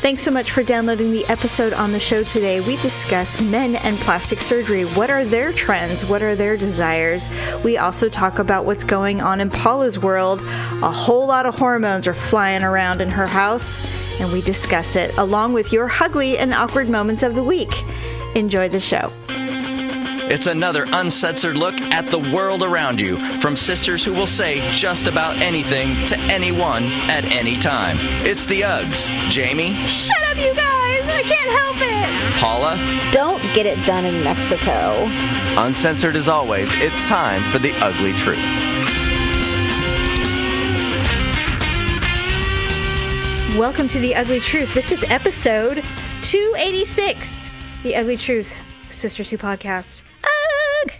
Thanks so much for downloading the episode on the show today. We discuss men and plastic surgery. What are their trends? What are their desires? We also talk about what's going on in Paula's world. A whole lot of hormones are flying around in her house, and we discuss it along with your H-Uglee and Awkward Moments of the week. Enjoy the show. It's another uncensored look at the world around you from sisters who will say just about anything to anyone at any time. It's the Uggs. Jamie? Shut up, you guys! I can't help it! Paula? Don't get it done in Mexico. Uncensored as always, it's time for the ugly truth. Welcome to The Ugly Truth. This is episode 286. The Ugly Truth, Sisters Who Podcast. Ugh!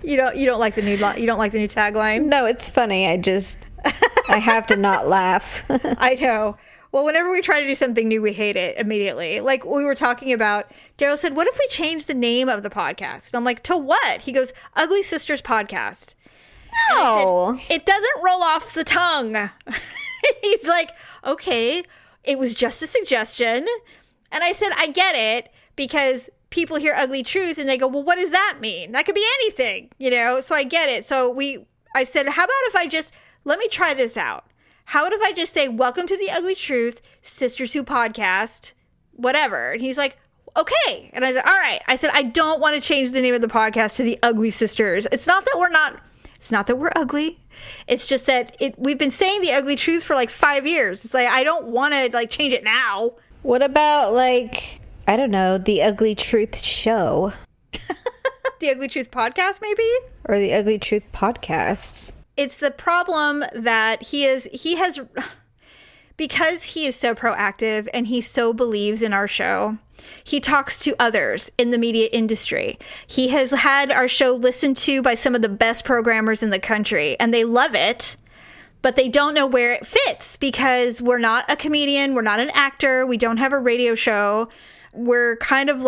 You don't like the new tagline? No, it's funny. I have to not laugh. I know. Well, whenever we try to do something new, we hate it immediately. Like we were talking about, Daryl said, what if we change the name of the podcast? And I'm like, to what? He goes, Ugly Sisters Podcast. No. Said, it doesn't roll off the tongue. He's like, okay, it was just a suggestion. And I said, I get it, because people hear Ugly Truth and they go, well, what does that mean? That could be anything, so I get it. So I said, how about if let me try this out. How about if I just say, welcome to the Ugly Truth, Sisters Who Podcast, whatever. And he's like, okay. And I said, all right. I said, I don't want to change the name of the podcast to the Ugly Sisters. It's not that we're ugly. It's just that we've been saying the Ugly Truth for like 5 years. It's like, I don't want to change it now. What about I don't know, the Ugly Truth Show? The Ugly Truth Podcast, maybe? Or the Ugly Truth Podcasts. It's the problem that he has, because he is so proactive and he so believes in our show, he talks to others in the media industry. He has had our show listened to by some of the best programmers in the country, and they love it. But they don't know where it fits because we're not a comedian. We're not an actor. We don't have a radio show. We're kind of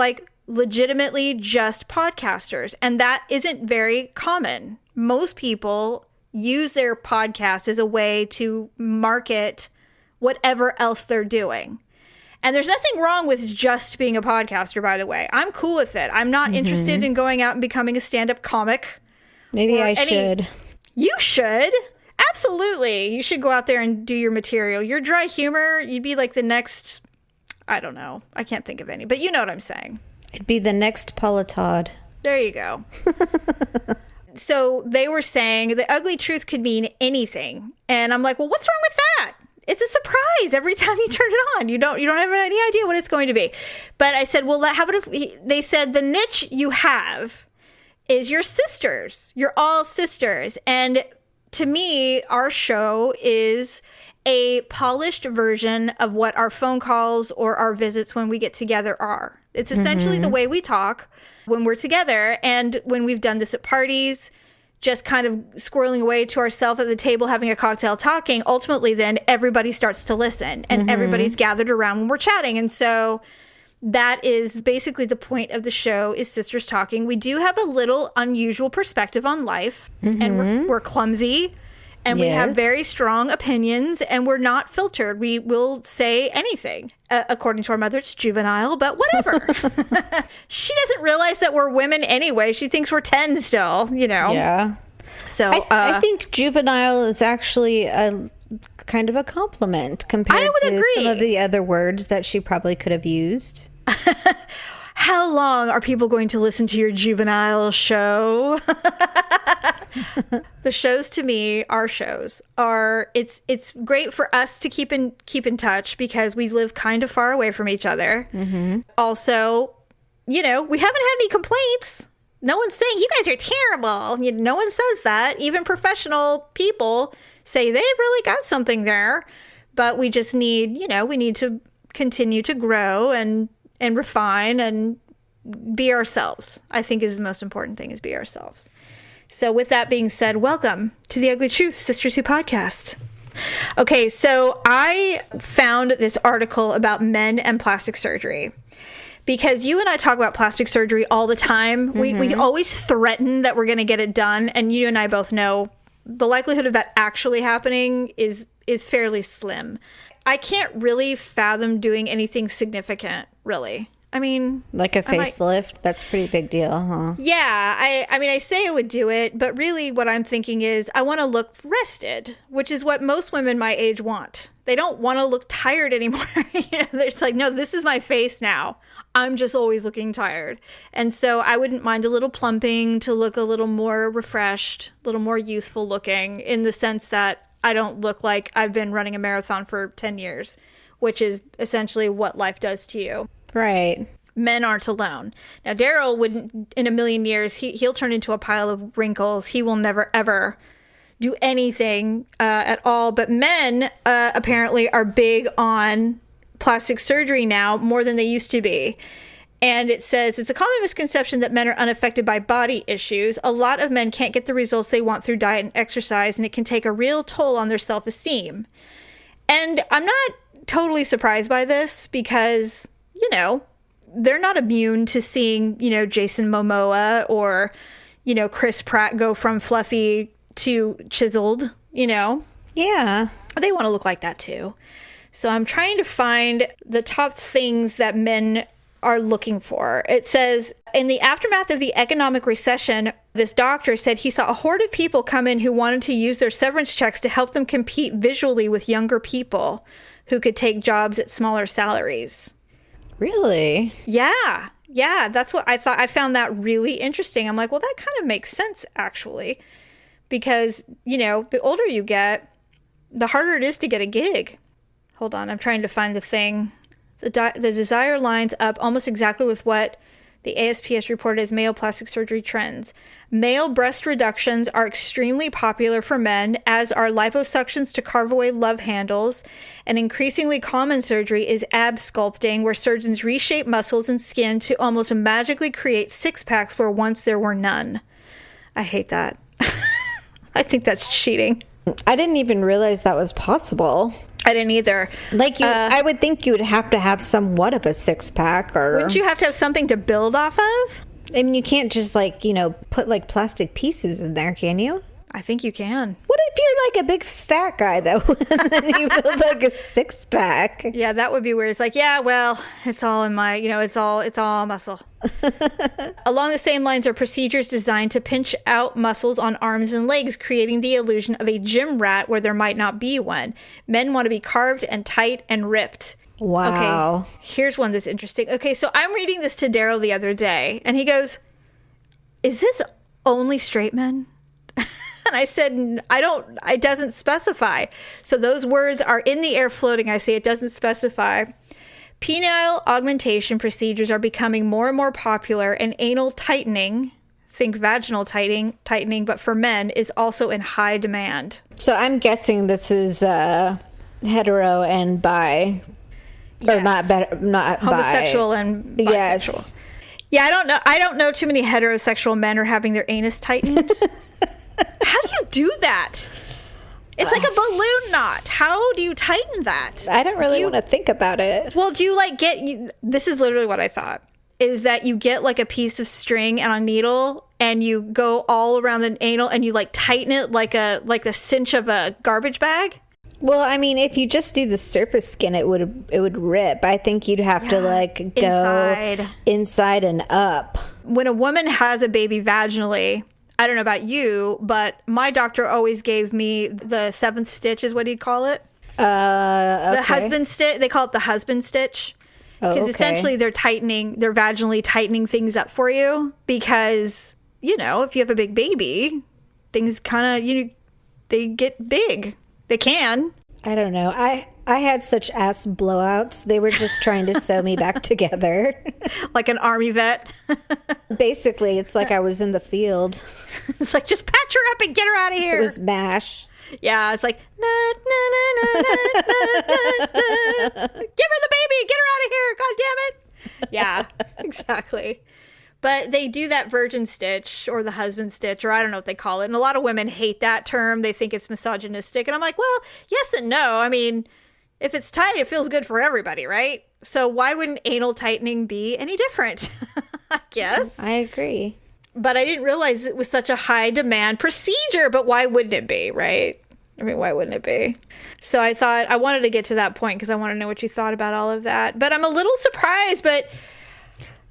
legitimately just podcasters. And that isn't very common. Most people use their podcast as a way to market whatever else they're doing. And there's nothing wrong with just being a podcaster, by the way. I'm cool with it. I'm not interested in going out and becoming a stand-up comic. Maybe I should. You should. Absolutely. You should go out there and do your material. Your dry humor, you'd be like the next, I don't know. I can't think of any, but you know what I'm saying. It'd be the next Paula Todd. There you go. So they were saying the Ugly Truth could mean anything. And I'm like, well, what's wrong with that? It's a surprise every time you turn it on. You don't have any idea what it's going to be. But I said, well, how about if they said the niche you have is your sisters. You're all sisters. And to me, our show is a polished version of what our phone calls or our visits when we get together are. It's essentially the way we talk when we're together. And when we've done this at parties, just kind of squirreling away to ourselves at the table, having a cocktail, talking, ultimately then everybody starts to listen and everybody's gathered around when we're chatting. And so that is basically the point of the show, is sisters talking. We do have a little unusual perspective on life, and we're clumsy, and we have very strong opinions, and we're not filtered. We will say anything. According to our mother, it's juvenile, but whatever. She doesn't realize that we're women anyway. She thinks we're 10 still, Yeah. So I think juvenile is actually a kind of a compliment compared to some of the other words that she probably could have used. How long are people going to listen to your juvenile show? The shows, to me, our shows are, it's great for us to keep in touch because we live kind of far away from each other. Also, we haven't had any complaints. No one's saying you guys are terrible. No one says that. Even professional people say they've really got something there, but we just need, we need to continue to grow and refine and be ourselves. I think is the most important thing, is be ourselves. So with that being said, welcome to the Ugly Truth, Sisters Who Podcast. Okay, so I found this article about men and plastic surgery. Because you and I talk about plastic surgery all the time. We always threaten that we're going to get it done. And you and I both know the likelihood of that actually happening is is fairly slim. I can't really fathom doing anything significant, really. I mean, like a facelift, that's a pretty big deal, huh? Yeah, I mean, I say I would do it, but really what I'm thinking is I want to look rested, which is what most women my age want. They don't want to look tired anymore. It's like, no, this is my face now. I'm just always looking tired. And so I wouldn't mind a little plumping to look a little more refreshed, a little more youthful looking, in the sense that I don't look like I've been running a marathon for 10 years, which is essentially what life does to you. Right. Men aren't alone. Now, Daryl wouldn't, in a million years, he'll turn into a pile of wrinkles. He will never, ever do anything at all. But men apparently are big on plastic surgery now, more than they used to be. And it says, it's a common misconception that men are unaffected by body issues. A lot of men can't get the results they want through diet and exercise, and it can take a real toll on their self-esteem. And I'm not totally surprised by this because, you know, they're not immune to seeing, you know, Jason Momoa or, you know, Chris Pratt go from fluffy to chiseled, you know? Yeah. They want to look like that too. So I'm trying to find the top things that men are looking for. It says, in the aftermath of the economic recession, this doctor said he saw a horde of people come in who wanted to use their severance checks to help them compete visually with younger people who could take jobs at smaller salaries. Really? Yeah. Yeah, that's what I thought. I found that really interesting. I'm like, well, that kind of makes sense, actually, because, you know, the older you get, the harder it is to get a gig. Hold on, I'm trying to find the thing. The desire lines up almost exactly with what the ASPS reported as male plastic surgery trends. Male breast reductions are extremely popular for men, as are liposuctions to carve away love handles. An increasingly common surgery is ab sculpting, where surgeons reshape muscles and skin to almost magically create six-packs where once there were none. I hate that. I think that's cheating. I didn't even realize that was possible. I didn't either. Like, I would think you would have to have somewhat of a six-pack, or... Wouldn't you have to have something to build off of? I mean, you can't just, like, you know, put, like, plastic pieces in there, can you? I think you can. What if you're, like, a big fat guy, though, and then you build, like, a six-pack? Yeah, that would be weird. It's like, yeah, well, it's all in my, you know, it's all muscle. Along the same lines are procedures designed to pinch out muscles on arms and legs, creating the illusion of a gym rat where there might not be one. Men want to be carved and tight and ripped. Wow. Okay, here's one that's interesting. Okay, so I'm reading this to Daryl the other day, and he goes, is this only straight men? And I said, it doesn't specify. So those words are in the air floating. I say it doesn't specify. Penile augmentation procedures are becoming more and more popular, and anal tightening, think vaginal tightening, but for men, is also in high demand. So I'm guessing this is hetero and bi. Yes. Or not homosexual bi. And bisexual. Yes. Yeah, I don't know too many heterosexual men are having their anus tightened. How do you do that? It's like a balloon knot. How do you tighten that? I don't really want to think about it. Well, do you like this is literally what I thought, is that you get like a piece of string and a needle and you go all around the anal and you like tighten it like the cinch of a garbage bag? Well, I mean, if you just do the surface skin, it would rip. I think you'd have to like go inside and up. When a woman has a baby vaginally, I don't know about you, but my doctor always gave me the seventh stitch is what he'd call it. Okay. The husband stitch. They call it the husband stitch. Because essentially they're vaginally tightening things up for you. Because, you know, if you have a big baby, things kind of, they get big. They can. I don't know. I had such ass blowouts. They were just trying to sew me back together. Like an army vet. Basically, it's like I was in the field. It's like, just patch her up and get her out of here. It was MASH. Yeah, it's like, na, na, na, na, na, na, na. Give her the baby. Get her out of here. God damn it. Yeah, exactly. But they do that virgin stitch or the husband stitch, or I don't know what they call it. And a lot of women hate that term. They think it's misogynistic. And I'm like, well, yes and no. I mean, if it's tight, it feels good for everybody, right? So why wouldn't anal tightening be any different? I guess. I agree. But I didn't realize it was such a high demand procedure. But why wouldn't it be, right? I mean, why wouldn't it be? So I thought I wanted to get to that point because I want to know what you thought about all of that. But I'm a little surprised, but...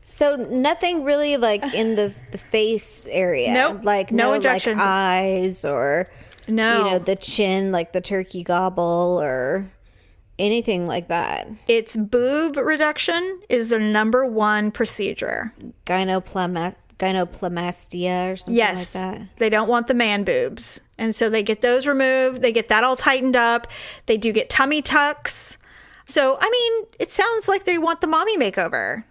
So nothing really like in the face area? Nope. Like no injections. Like eyes or, no, the chin, like the turkey gobble or anything like that? It's boob reduction is the number one procedure. Gynecomastia or something yes, like that. They don't want the man boobs. And so they get those removed. They get that all tightened up. They do get tummy tucks. So, I mean, it sounds like they want the mommy makeover.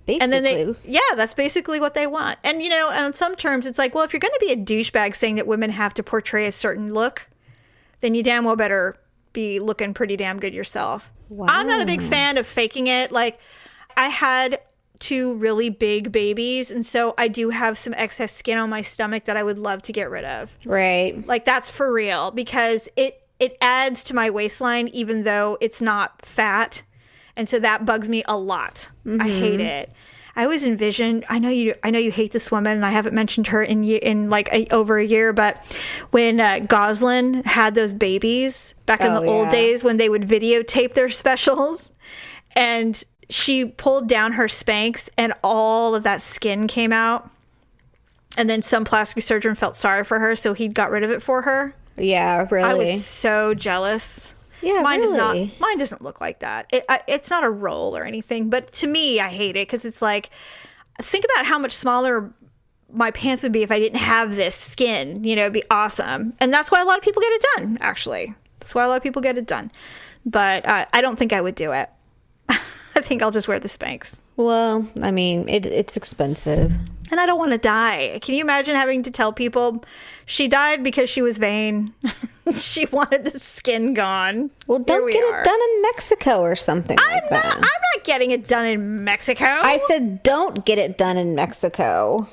Basically. And then that's basically what they want. And, on some terms, it's like, well, if you're going to be a douchebag saying that women have to portray a certain look, then you damn well better be looking pretty damn good yourself. Wow. I'm not a big fan of faking it. Like, I had 2 really big babies, and so I do have some excess skin on my stomach that I would love to get rid of. Right. Like, that's for real, because it adds to my waistline, even though it's not fat. And so that bugs me a lot. Mm-hmm. I hate it. I always envision, I know you hate this woman, and I haven't mentioned her in like over a year, but when Goslin had those babies back in the old days when they would videotape their specials, and she pulled down her Spanx and all of that skin came out, and then some plastic surgeon felt sorry for her, so he got rid of it for her. Yeah, really. I was so jealous. Yeah, mine really. Mine doesn't look like that. It's not a roll or anything, but to me, I hate it because it's like, think about how much smaller my pants would be if I didn't have this skin. It'd be awesome, and that's why a lot of people get it done. Actually, that's why a lot of people get it done. But I don't think I would do it. I think I'll just wear the Spanx. Well, I mean, it's expensive. And I don't want to die. Can you imagine having to tell people she died because she was vain? She wanted the skin gone. Well, don't get it done in Mexico or something like that. I'm not getting it done in Mexico. I said don't get it done in Mexico.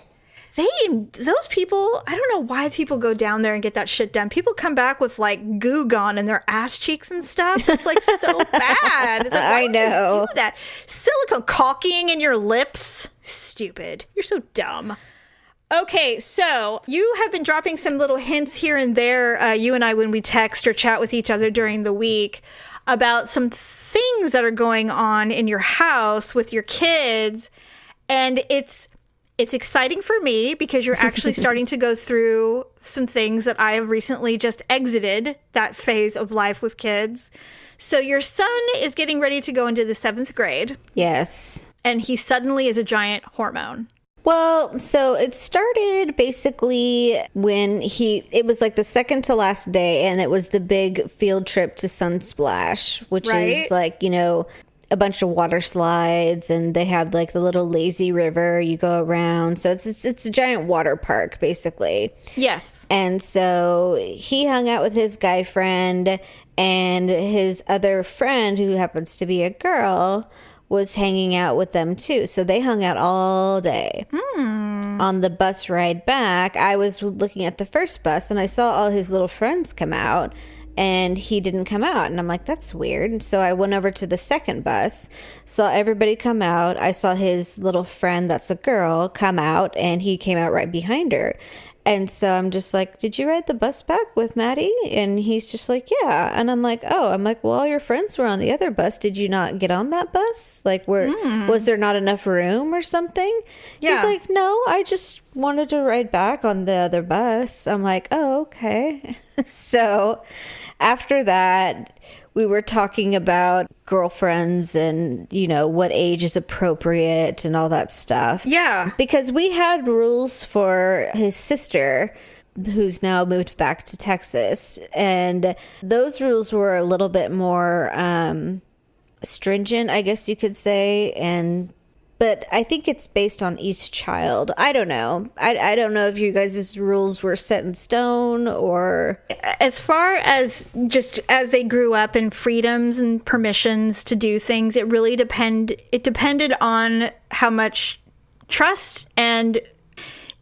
Those people, I don't know why people go down there and get that shit done. People come back with like goo gone in their ass cheeks and stuff. It's like so bad. It's like, why I know. would you do that? Silicone caulking in your lips. Stupid. You're so dumb. Okay, so you have been dropping some little hints here and there, you and I, when we text or chat with each other during the week about some things that are going on in your house with your kids. And it's exciting for me because you're actually starting to go through some things that I have recently just exited that phase of life with kids. So your son is getting ready to go into the 7th grade. Yes. And he suddenly is a giant hormone. Well, so it started basically when it was like the second to last day, and it was the big field trip to Sunsplash, which is like, a bunch of water slides, and they have like the little lazy river you go around. So it's a giant water park basically. Yes. And so he hung out with his guy friend, and his other friend, who happens to be a girl, was hanging out with them too. So they hung out all day. On the bus ride back, I was looking at the first bus, and I saw all his little friends come out, and he didn't come out. And I'm like, that's weird. And so I went over to the second bus, saw everybody come out. I saw his little friend, that's a girl, come out, and he came out right behind her. And so I'm just like, did you ride the bus back with Maddie? And he's just like, yeah. And I'm like, well, all your friends were on the other bus. Did you not get on that bus? Like, was there not enough room or something? Yeah. He's like, no, I just wanted to ride back on the other bus. I'm like, oh, okay. So after that, we were talking about girlfriends and, what age is appropriate and all that stuff. Yeah. Because we had rules for his sister, who's now moved back to Texas. And those rules were a little bit more stringent, I guess you could say. But I think it's based on each child. I don't know. I don't know if you guys' rules were set in stone or... As far as just as they grew up and freedoms and permissions to do things, it really depended on how much trust, and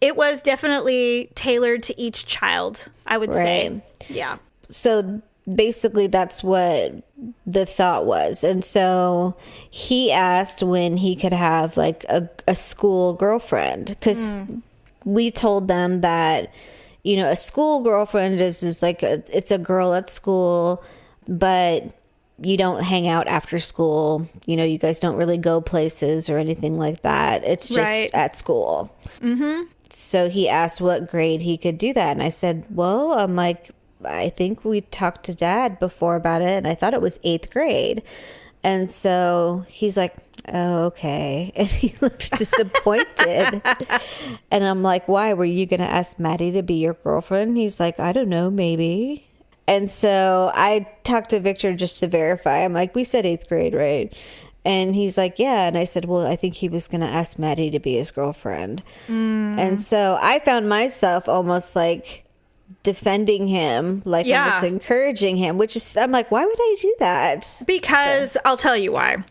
it was definitely tailored to each child, I would say. Yeah. So basically that's what the thought was. And so he asked when he could have like a school girlfriend, because we told them that you know, a school girlfriend is like, it's a girl at school, but you don't hang out after school. You know, you guys don't really go places or anything like that. It's just at school. Mm-hmm. So he asked what grade he could do that. And I said, well, I'm like, I think we talked to Dad before about it, and I thought it was 8th grade. And so he's like, oh, okay. And he looked disappointed. And I'm like, why? Were you going to ask Maddie to be your girlfriend? He's like, I don't know, maybe. And so I talked to Victor just to verify. I'm like, we said 8th grade, right? And he's like, yeah. And I said, well, I think he was going to ask Maddie to be his girlfriend. And so I found myself almost like defending him, like almost encouraging him, which is, I'm like, why would I do that? Because I'll tell you why.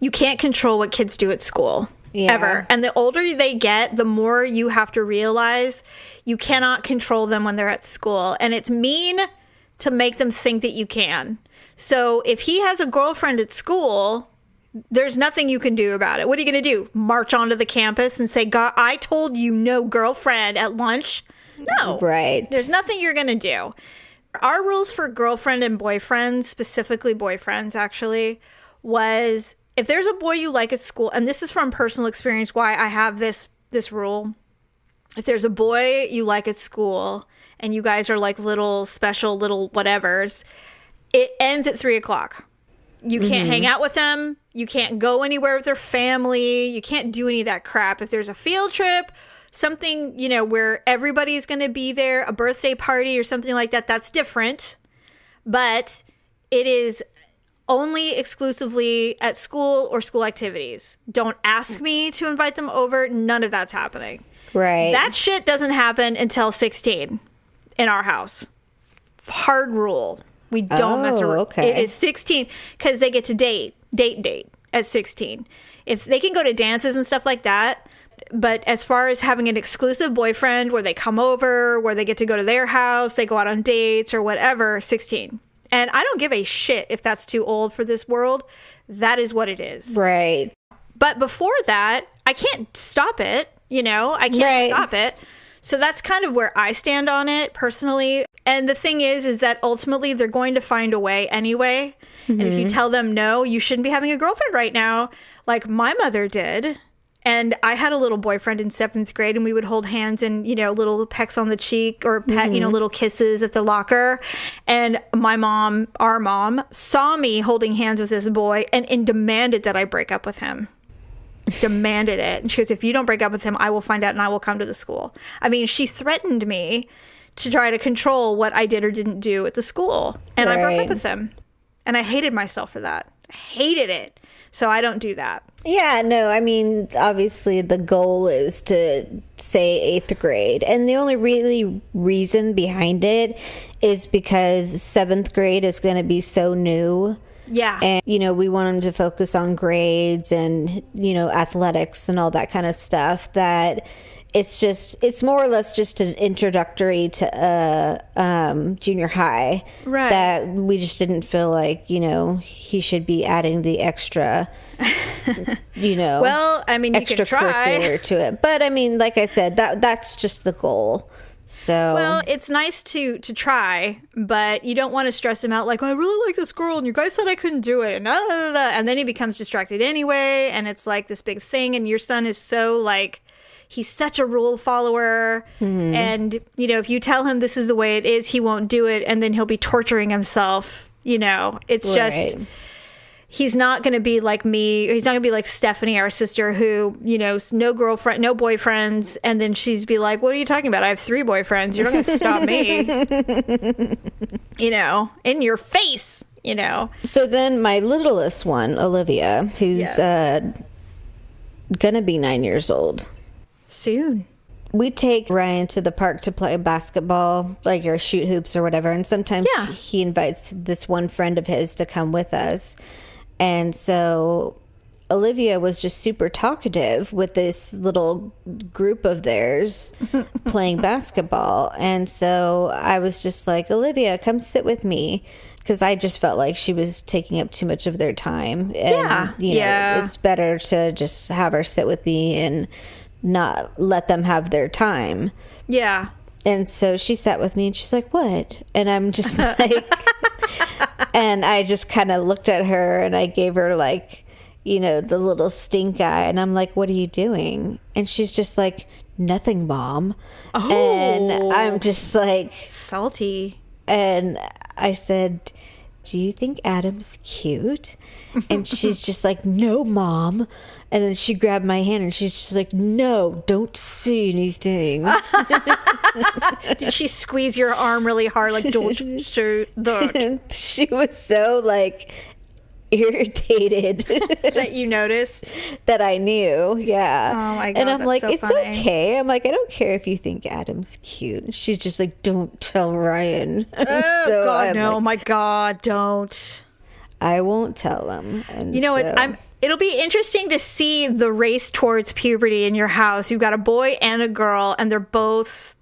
You can't control what kids do at school. Ever. And the older they get, the more you have to realize you cannot control them when they're at school. And it's mean to make them think that you can. So if he has a girlfriend at school, there's nothing you can do about it. What are you going to do? March onto the campus and say, God, I told you no girlfriend at lunch? No. Right. There's nothing you're going to do. Our rules for girlfriend and boyfriend, specifically boyfriends actually, was if there's a boy you like at school, and this is from personal experience why I have this rule. If there's a boy you like at school and you guys are like little special little whatevers, it ends at 3:00. You can't hang out with them. You can't go anywhere with their family. You can't do any of that crap. If there's a field trip, something, you know, where everybody's going to be there, a birthday party or something like that, that's different. But it is only exclusively at school or school activities. Don't ask me to invite them over. None of that's happening. Right. That shit doesn't happen until 16 in our house. Hard rule. We don't mess around. Okay. It is 16 because they get to date at 16. If they can go to dances and stuff like that. But as far as having an exclusive boyfriend where they come over, where they get to go to their house, they go out on dates or whatever, 16. And I don't give a shit if that's too old for this world. That is what it is. Right. But before that, I can't stop it. You know, I can't stop it. So that's kind of where I stand on it personally. And the thing is that ultimately they're going to find a way anyway. And if you tell them, no, you shouldn't be having a girlfriend right now, like my mother did. And I had a little boyfriend in 7th grade and we would hold hands and, you know, little pecks on the cheek or pet, you know, little kisses at the locker. And my mom, our mom, saw me holding hands with this boy and demanded that I break up with him. Demanded it. And she goes, if you don't break up with him, I will find out and I will come to the school. I mean, she threatened me to try to control what I did or didn't do at the school. And I broke up with him. And I hated myself for that. I hated it. So I don't do that. Yeah, no, I mean, obviously the goal is to say 8th grade. And the only really reason behind it is because 7th grade is going to be so new. Yeah. And, you know, we want them to focus on grades and, you know, athletics and all that kind of stuff that it's more or less just an introductory to junior high. Right. That we just didn't feel like, you know, he should be adding the extra, you know, well, I mean, you can try to it. But I mean, like I said, that's just the goal. So well, it's nice to try, but you don't want to stress him out like, oh, I really like this girl and you guys said I couldn't do it and then he becomes distracted anyway, and it's like this big thing, and your son is so like, he's such a rule follower, and you know, if you tell him this is the way it is, he won't do it, and then he'll be torturing himself. You know, it's just, he's not going to be like me. He's not going to be like Stephanie, our sister, who, you know, no girlfriend, no boyfriends. And then she's be like, what are you talking about? I have 3 boyfriends. You're not going to stop me. You know, in your face, you know. So then my littlest one, Olivia, who's going to be 9 years old. Soon. We take Ryan to the park to play basketball, like, or shoot hoops or whatever. And sometimes he invites this one friend of his to come with us. And so Olivia was just super talkative with this little group of theirs playing basketball. And so I was just like, Olivia, come sit with me. Because I just felt like she was taking up too much of their time. And, you know, it's better to just have her sit with me and not let them have their time. Yeah. And so she sat with me and she's like, what? And I'm just like, and I just kind of looked at her and I gave her like, you know, the little stink eye. And I'm like, what are you doing? And she's just like, nothing, Mom. Oh. And I'm just like, salty. And I said, do you think Adam's cute? And she's just like, no, Mom. And then she grabbed my hand and she's just like, no, don't say anything. Did she squeeze your arm really hard? Like, don't say that. She was so like irritated That you noticed? that I knew. Yeah. Oh my God, And I'm that's like, so it's funny. okay. I'm like, I don't care if you think Adam's cute. And she's just like, don't tell Ryan. Oh, So God, I'm no. like, My God, don't. I won't tell him. And You know what? so- It'll be interesting to see the race towards puberty in your house. You've got a boy and a girl, and they're both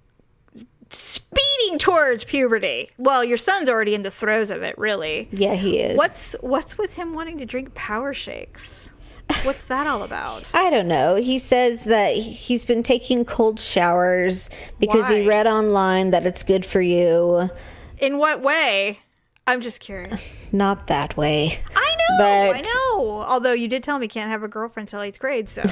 speeding towards puberty. Well, your son's already in the throes of it, really. Yeah, he is. What's with him wanting to drink power shakes? What's that all about? I don't know. He says that he's been taking cold showers because he Why? read online that it's good for you. In what way? I'm just curious. Not that way. I know, But- I know. Although you did tell me can't have a girlfriend till 8th grade, so.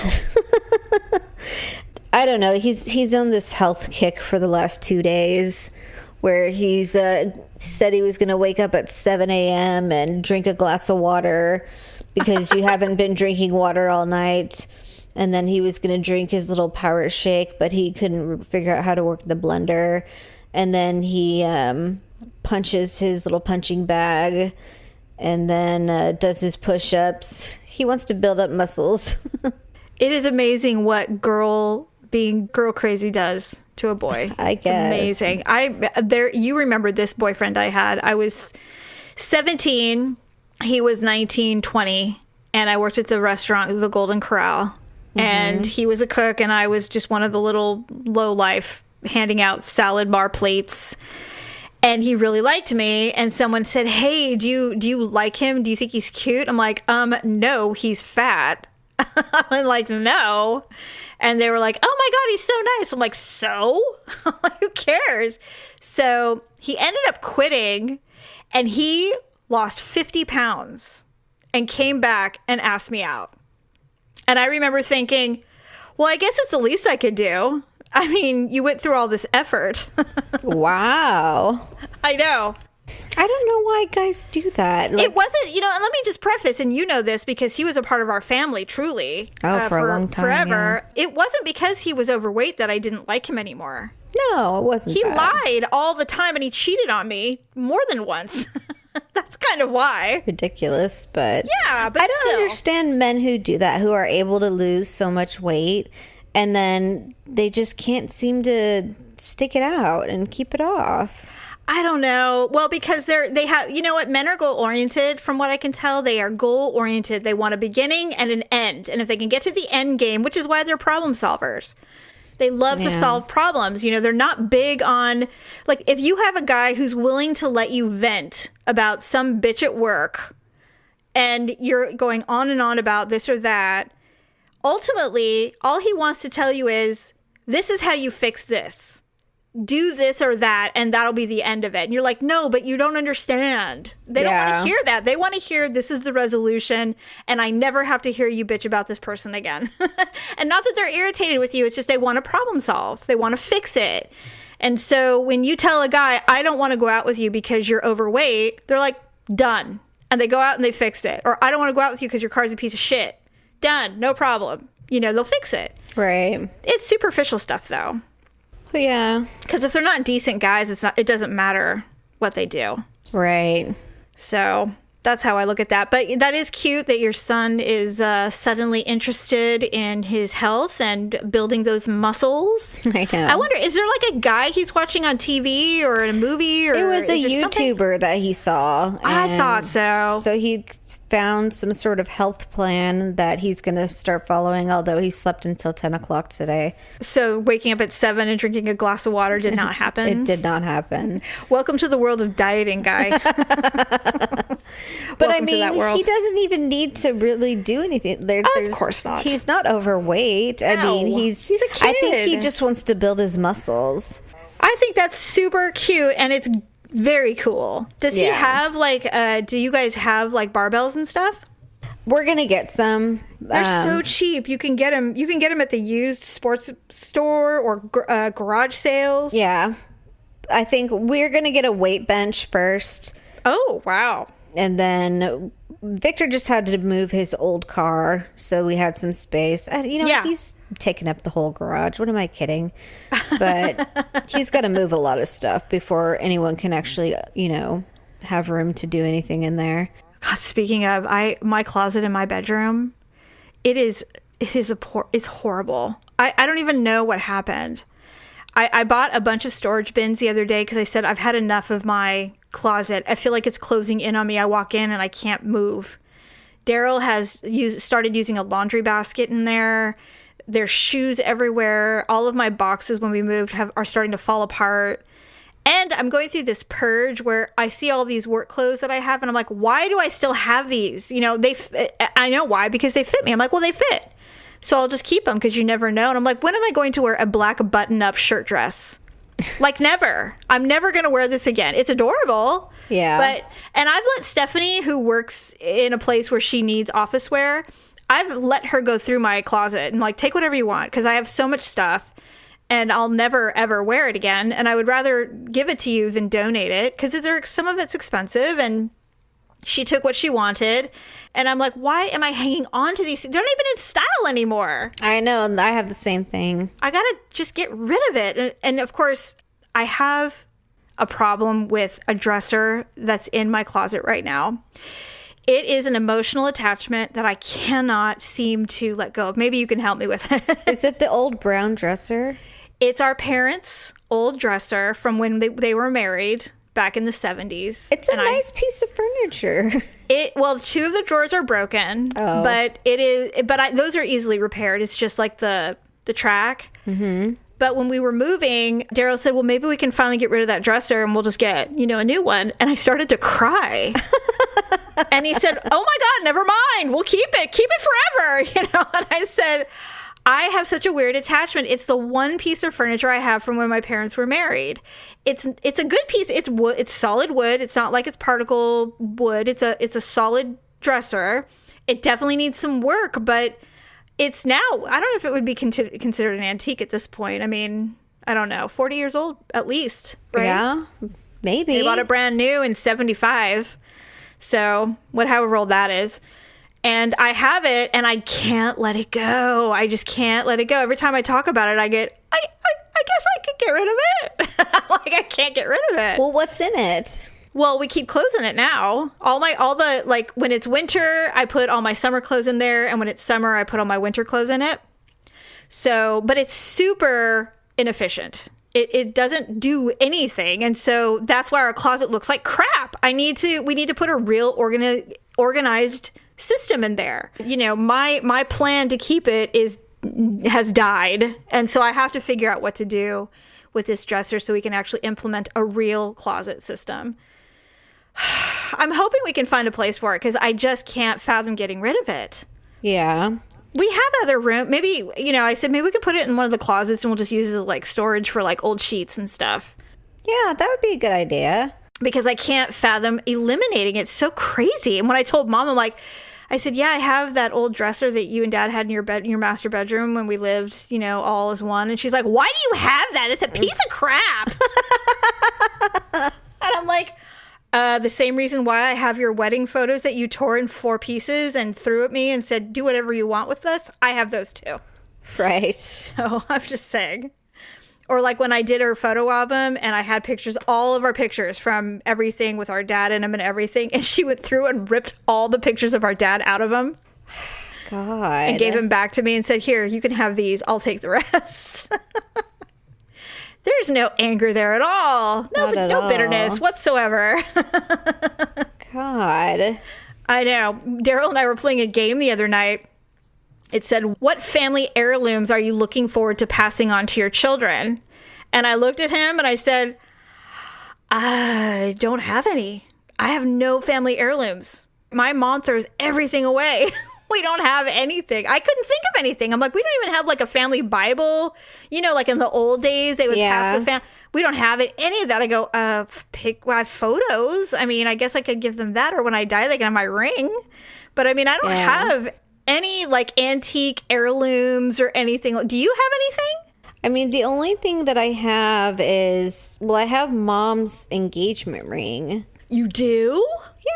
I don't know. He's on this health kick for the last 2 days where he's said he was going to wake up at 7 a.m. and drink a glass of water because you haven't been drinking water all night. And then he was going to drink his little power shake, but he couldn't figure out how to work the blender. And then he punches his little punching bag and then does his push-ups. He wants to build up muscles. It is amazing what being girl crazy does to a boy. I guess. It's amazing. You remember this boyfriend I had. I was 17, he was 19, 20, and I worked at the restaurant, the Golden Corral. And he was a cook and I was just one of the little low life handing out salad bar plates. And he really liked me, and someone said, "Hey, do you like him? Do you think he's cute?" I'm like, no, he's fat." I'm like, "No." And they were like, "Oh my God, he's so nice." I'm like, "So?" Who cares? So he ended up quitting, and he lost 50 pounds and came back and asked me out. And I remember thinking, well, I guess it's the least I could do. I mean, you went through all this effort. Wow. I know. I don't know why guys do that. Like, It wasn't, and let me just preface, and you know this because he was a part of our family, truly. For a long time, Forever. It wasn't because he was overweight that I didn't like him anymore. no, it wasn't. He that. lied all the time and he cheated on me more than once. That's kind of why. Ridiculous, but Yeah, but I don't still. understand men who do that, who are able to lose so much weight and then they just can't seem to stick it out and keep it off. I don't know. Well, because they have, men are goal oriented. From what I can tell, they are goal oriented. They want a beginning and an end. And if they can get to the end game, which is why they're problem solvers, they love to Yeah. solve problems. They're not big on, like, if you have a guy who's willing to let you vent about some bitch at work and you're going on and on about this or that, ultimately, all he wants to tell you is, this is how you fix this. Do this or that, and that'll be the end of it. And you're like, no, but you don't understand. They don't want Yeah. to hear that. They want to hear, this is the resolution, and I never have to hear you bitch about this person again. And not that they're irritated with you, it's just they want to problem solve. They want to fix it. And so when you tell a guy, I don't want to go out with you because you're overweight, they're like, done. And they go out and they fix it. Or I don't want to go out with you because your car's a piece of shit. Done. No problem. They'll fix it. Right. It's superficial stuff, though. Yeah. Because if they're not decent guys, it doesn't matter what they do. Right. So that's how I look at that. But that is cute that your son is suddenly interested in his health and building those muscles. I know. I wonder, is there like a guy he's watching on TV or in a movie? Or It was a is there something? YouTuber that he saw. I and thought so. So he found some sort of health plan that he's going to start following, although he slept until 10 o'clock today. So waking up at 7 and drinking a glass of water did not happen? It did not happen. Welcome to the world of dieting, guy. But Welcome I to that mean, world. he doesn't even need to really do anything. There's, course not. He's not overweight. I No. mean, he's He's a I think he kid. just wants to build his muscles. I think that's super cute, and it's very cool. Does he have like do you guys have like barbells and stuff? We're gonna get some. They're so cheap. You can get them at the used sports store or garage sales. Yeah, I think we're gonna get a weight bench first. Oh, wow. And then Victor just had to move his old car, so we had some space. He's taken up the whole garage. What am I kidding? But he's got to move a lot of stuff before anyone can actually, have room to do anything in there. God, speaking of, my closet in my bedroom, it's horrible. I don't even know what happened. I bought a bunch of storage bins the other day because I said I've had enough of my closet. I feel like it's closing in on me. I walk in and I can't move. Daryl has started using a laundry basket in there. There's shoes everywhere. All of my boxes when we moved are starting to fall apart. And I'm going through this purge where I see all these work clothes that I have and I'm like, why do I still have these? I know why, because they fit me. I'm like, well, they fit. So I'll just keep them because you never know. And I'm like, when am I going to wear a black button-up shirt dress? Like, never. I'm never going to wear this again. It's adorable. Yeah. And I've let Stephanie, who works in a place where she needs office wear, I've let her go through my closet and like, take whatever you want because I have so much stuff and I'll never, ever wear it again. And I would rather give it to you than donate it because some of it's expensive and she took what she wanted. And I'm like, why am I hanging on to these? They're not even in style anymore. I know. And I have the same thing. I got to just get rid of it. And of course, I have a problem with a dresser that's in my closet right now. It is an emotional attachment that I cannot seem to let go of. Maybe you can help me with it. Is it the old brown dresser? It's our parents' old dresser from when they were married back in the 70s. It's a nice piece of furniture. Well, 2 of the drawers are broken, but those are easily repaired. It's just like the track. Mm-hmm. But when we were moving, Daryl said, well, maybe we can finally get rid of that dresser and we'll just get, a new one. And I started to cry. And he said, oh my God, never mind. We'll keep it forever. And I said, I have such a weird attachment. It's the one piece of furniture I have from when my parents were married. It's a good piece. It's wood. It's solid wood. It's not like it's particle wood. It's a solid dresser. It definitely needs some work, but it's now, I don't know if it would be considered an antique at this point. I mean, I don't know, 40 years old at least, right? Yeah, maybe. They bought it brand new in 75. So however old that is. And I have it and I can't let it go. I just can't let it go. Every time I talk about it, I guess I could get rid of it. Like, I can't get rid of it. Well, what's in it? Well, we keep clothes in it now. When it's winter, I put all my summer clothes in there. And when it's summer, I put all my winter clothes in it. So, but it's super inefficient. It doesn't do anything. And so that's why our closet looks like crap. We need to put a real organized system in there. My plan to keep it has died. And so I have to figure out what to do with this dresser so we can actually implement a real closet system. I'm hoping we can find a place for it because I just can't fathom getting rid of it. Yeah. We have other room. Maybe, I said maybe we could put it in one of the closets and we'll just use it as like storage for like old sheets and stuff. Yeah, that would be a good idea. Because I can't fathom eliminating it. It's so crazy. And when I told Mom, I said, yeah, I have that old dresser that you and Dad had in your master bedroom when we lived, all as one. And she's like, why do you have that? It's a piece of crap. And I'm like, the same reason why I have your wedding photos that you tore in 4 pieces and threw at me and said, do whatever you want with this. I have those too. Right. So I'm just saying. Or like when I did her photo album and I had all of our pictures from everything with our dad in them and everything. And she went through and ripped all the pictures of our dad out of them. God. And gave them back to me and said, here, you can have these. I'll take the rest. There's no anger there at all. No bitterness whatsoever. God. I know. Daryl and I were playing a game the other night. It said, what family heirlooms are you looking forward to passing on to your children? And I looked at him and I said, I don't have any. I have no family heirlooms. My mom throws everything away. We don't have anything. I couldn't think of anything. I'm like, we don't even have like a family Bible. You know, like in the old days, they would pass the family. We don't have it. Any of that. I go, pick photos. I mean, I guess I could give them that, or when I die, they can have my ring. But I mean, I don't have any like antique heirlooms or anything. Do you have anything? I mean, the only thing that I have is, well, I have mom's engagement ring. You do?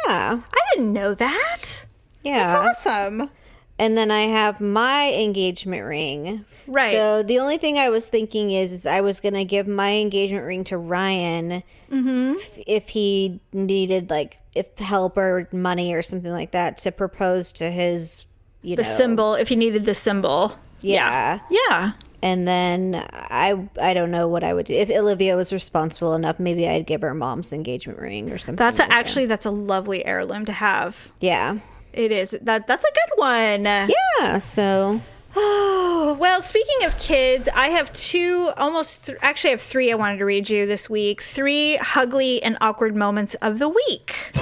Yeah. I didn't know that. Yeah. That's awesome. And then I have my engagement ring. Right. So the only thing I was thinking is I was going to give my engagement ring to Ryan if he needed like help or money or something like that to propose to his, the symbol, if he needed the symbol. Yeah. Yeah. And then I don't know what I would do. If Olivia was responsible enough, maybe I'd give her mom's engagement ring or something. That's that's a lovely heirloom to have. Yeah. It is. That's a good one. Yeah. So. Oh, well, speaking of kids, I have actually I have three I wanted to read you this week. 3 Ugly and Awkward Moments of the week.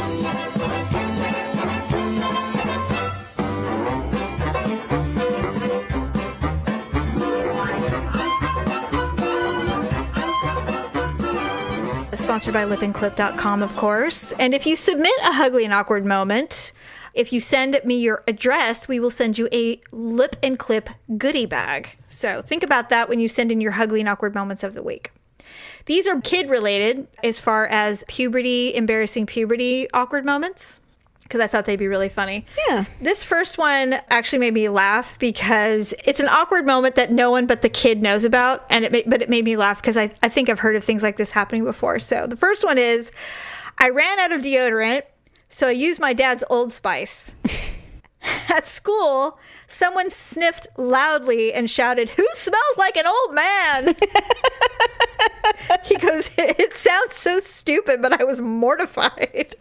Sponsored by lipandclip.com, of course. And if you submit a Ugly and Awkward moment, if you send me your address, we will send you a Lip and Clip goodie bag. So think about that when you send in your Ugly and Awkward moments of the week. These are kid related as far as embarrassing puberty awkward moments, because I thought they'd be really funny. Yeah. This first one actually made me laugh because it's an awkward moment that no one but the kid knows about. But it made me laugh because I think I've heard of things like this happening before. So the first one is, I ran out of deodorant, so I used my dad's Old Spice. At school, someone sniffed loudly and shouted, "Who smells like an old man?" He goes, "It sounds so stupid, but I was mortified."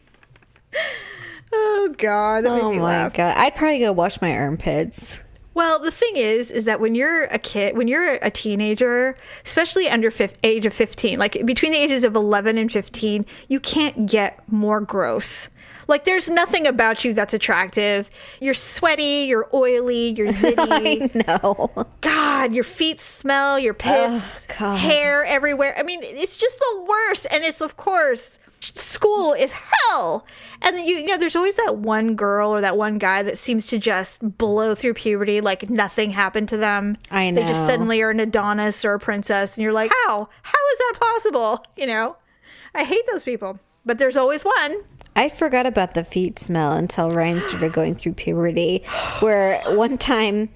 Oh, God. That made me laugh. God. I'd probably go wash my armpits. Well, the thing is that when you're a kid, when you're a teenager, especially under age of 15, like between the ages of 11 and 15, you can't get more gross. Like, there's nothing about you that's attractive. You're sweaty, you're oily, you're zitty. I know. God, your feet smell, your pits, hair everywhere. I mean, it's just the worst. And it's, of course, school is hell. And then, you know, there's always that one girl or that one guy that seems to just blow through puberty like nothing happened to them. I know. They just suddenly are an Adonis or a princess. And you're like, how? How is that possible? You know, I hate those people. But there's always one. I forgot about the feet smell until Ryan started going through puberty, where one time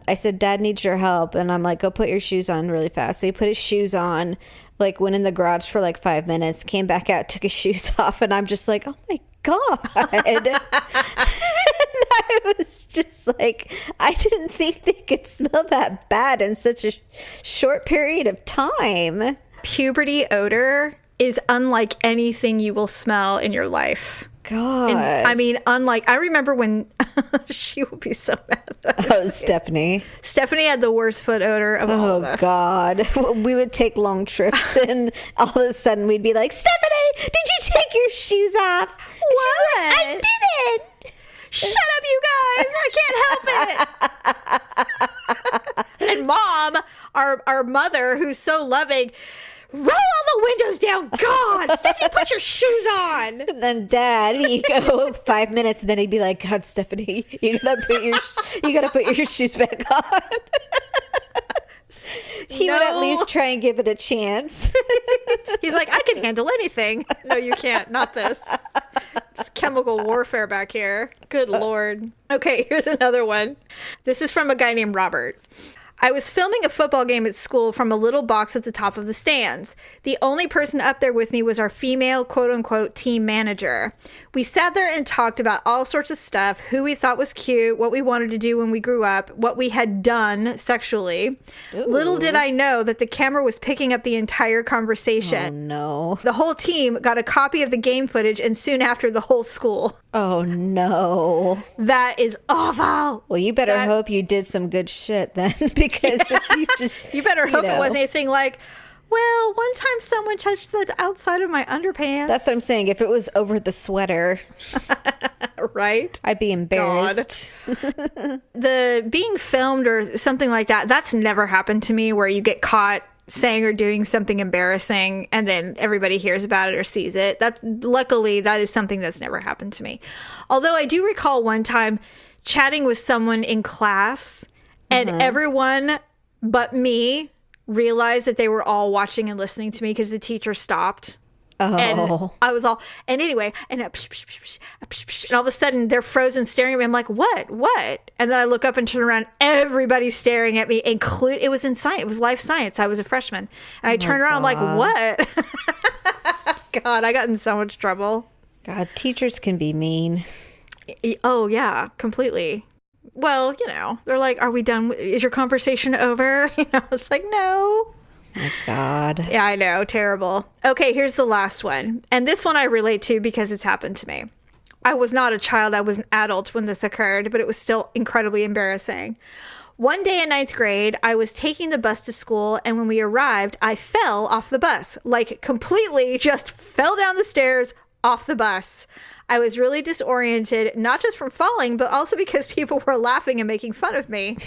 I said, "Dad needs your help." And I'm like, "Go put your shoes on really fast." So he put his shoes on, like went in the garage for like 5 minutes, came back out, took his shoes off. And I'm just like, oh my God. And I was just like, I didn't think they could smell that bad in such a short period of time. Puberty odor is unlike anything you will smell in your life. God. And, I mean, unlike, I remember when she would be so mad. Oh, Stephanie. Stephanie had the worst foot odor of all of us. Oh, God. We would take long trips and all of a sudden we'd be like, "Stephanie, did you take your shoes off?" And What? she's like, "I didn't." Shut up, you guys. I can't help it. And Mom, our mother, who's so loving, roll all the windows down. God, Stephanie, put your shoes on. And then Dad, he'd go 5 minutes and then he'd be like, "God, Stephanie, you gotta put your shoes back on." He would at least try and give it a chance. He's like, "I can handle anything." No, you can't. Not this. It's chemical warfare back here. Good Lord. Okay, here's another one. This is from a guy named Robert. I was filming a football game at school from a little box at the top of the stands. The only person up there with me was our female quote-unquote team manager. We sat there and talked about all sorts of stuff, who we thought was cute, what we wanted to do when we grew up, what we had done sexually. Ooh. Little did I know that the camera was picking up the entire conversation. Oh, no. The whole team got a copy of the game footage, and soon after, the whole school. Oh, no. That is awful. Well, you better hope you did some good shit then, because if you just... You better hope it wasn't anything like, Well, one time someone touched the outside of my underpants. That's what I'm saying. If it was over the sweater, right? I'd be embarrassed. The being filmed or something like that, that's never happened to me, where you get caught saying or doing something embarrassing and then everybody hears about it or sees it. Luckily, that is something that's never happened to me. Although I do recall one time chatting with someone in class and everyone but me realized that they were all watching and listening to me because the teacher stopped. And I was all, and anyway, and all of a sudden they're frozen staring at me. I'm like, what? And then I look up and turn around. Everybody's staring at me, it was in science. It was life science. I was a freshman. And I turned around. I'm like, what? God, I got in so much trouble. God, teachers can be mean. Oh, yeah, completely. Well, they're like, are we done? Is your conversation over? It's like, no. My God. Yeah, I know. Terrible. Okay, here's the last one. And this one I relate to because it's happened to me. I was not a child. I was an adult when this occurred, but it was still incredibly embarrassing. One day in 9th grade, I was taking the bus to school, and when we arrived, I fell off the bus. Like, completely just fell down the stairs off the bus. I was really disoriented, not just from falling, but also because people were laughing and making fun of me.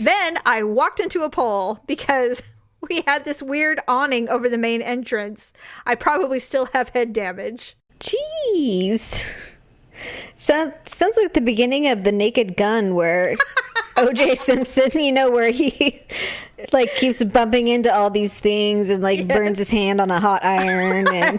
Then I walked into a pole because we had this weird awning over the main entrance. I probably still have head damage. Jeez. Sounds like the beginning of The Naked Gun, where O.J. Simpson, where he keeps bumping into all these things and burns his hand on a hot iron and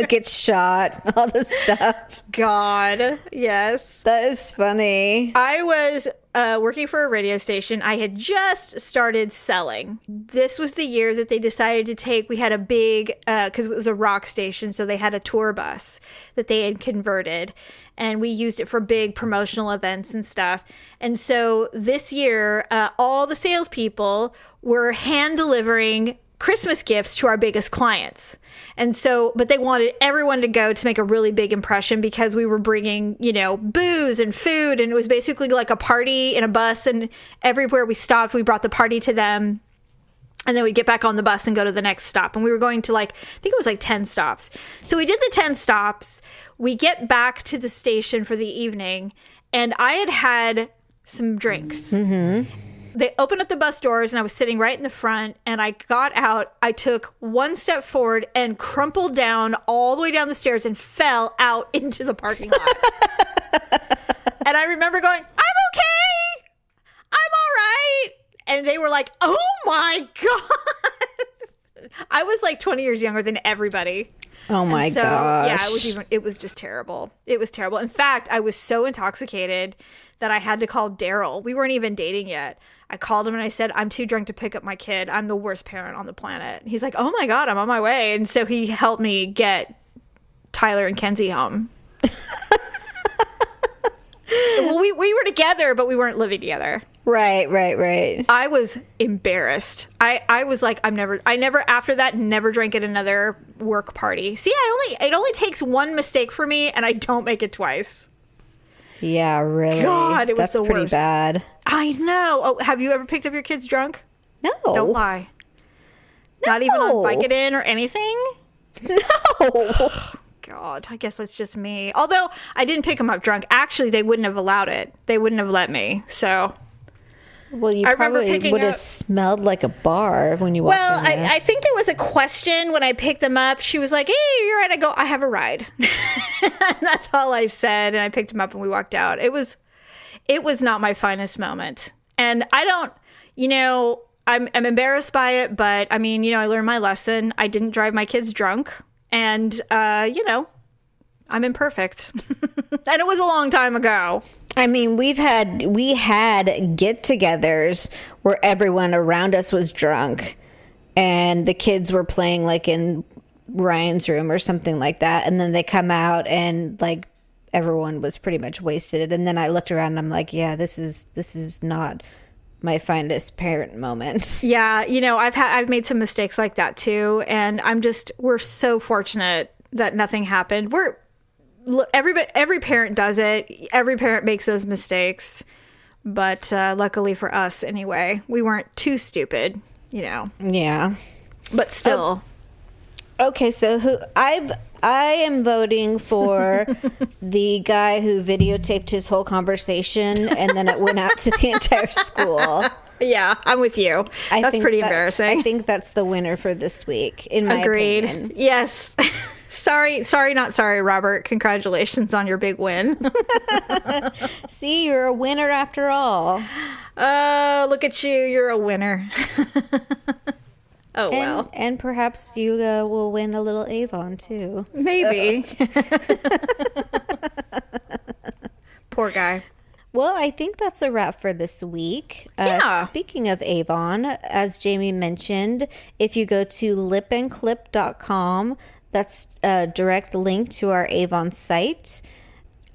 gets shot, all this stuff. God, yes. That is funny. I was working for a radio station. I had just started selling. This was the year that they decided to we had a big, because it was a rock station, so they had a tour bus that they had converted, and we used it for big promotional events and stuff. And so this year, all the salespeople were hand delivering Christmas gifts to our biggest clients. And so, but they wanted everyone to go to make a really big impression because we were bringing, booze and food, and it was basically like a party in a bus, and everywhere we stopped, we brought the party to them. And then we'd get back on the bus and go to the next stop. And we were going to I think it was 10 stops. So we did the 10 stops. We get back to the station for the evening, and I had some drinks. Mm-hmm. They opened up the bus doors, and I was sitting right in the front, and I got out. I took one step forward and crumpled down all the way down the stairs and fell out into the parking lot. And I remember going, I'm okay. I'm all right. And they were like, oh my God. I was 20 years younger than everybody. Oh my gosh. Yeah, it was just terrible. It was terrible. In fact, I was so intoxicated that I had to call Daryl. We weren't even dating yet. I called him and I said, I'm too drunk to pick up my kid. I'm the worst parent on the planet. And he's like, oh my God, I'm on my way. And so he helped me get Tyler and Kenzie home. Well, we were together, but we weren't living together. Right. I was embarrassed. I was like, I never after that, never drank at another work party. See, it only takes one mistake for me, and I don't make it twice. Yeah, really. God, it was That's the pretty worst. bad. I know. Oh, have you ever picked up your kids drunk? No. Don't lie. No. Not even on Vicodin or anything? No. God, I guess that's just me. Although I didn't pick them up drunk. Actually, they wouldn't have allowed it. They wouldn't have let me. So, well, you probably would have smelled like a bar when you walked in there. I think there was a question when I picked them up. She was like, hey, you're right. I go, I have a ride. And that's all I said. And I picked them up and we walked out. It was not my finest moment. And I don't, I'm embarrassed by it. But I mean, I learned my lesson. I didn't drive my kids drunk. And, I'm imperfect. And it was a long time ago. I mean, we had get-togethers where everyone around us was drunk and the kids were playing in Ryan's room or something like that. And then they come out and everyone was pretty much wasted. And then I looked around and I'm like, yeah, this is not my finest parent moment. Yeah. I've made some mistakes like that too. And we're so fortunate that nothing happened. Every parent does it. Every parent makes those mistakes. But luckily for us anyway, we weren't too stupid, Yeah. But still. Okay, so I am voting for the guy who videotaped his whole conversation and then it went out to the entire school. Yeah, I'm with you. That's pretty embarrassing. I think that's the winner for this week, in my Agreed. opinion. Yes. Sorry, not sorry, Robert. Congratulations on your big win. See, you're a winner after all. Oh, look at you. You're a winner. Oh, well. And perhaps you will win a little Avon, too. Maybe. Poor guy. Well, I think that's a wrap for this week. Yeah. Speaking of Avon, as Jamie mentioned, if you go to lipandclip.com, that's a direct link to our Avon site.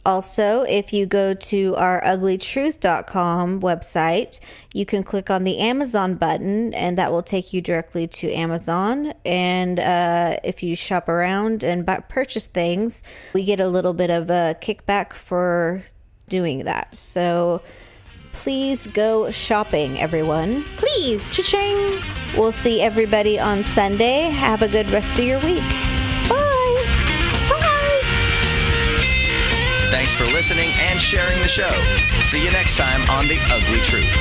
Also, if you go to our uglytruth.com website, you can click on the Amazon button and that will take you directly to Amazon. And if you shop around and purchase things, we get a little bit of a kickback for doing that. So please go shopping, everyone. Please. Cha-ching. We'll see everybody on Sunday. Have a good rest of your week. Bye. Bye. Thanks for listening and sharing the show. See you next time on The Ugly Truth.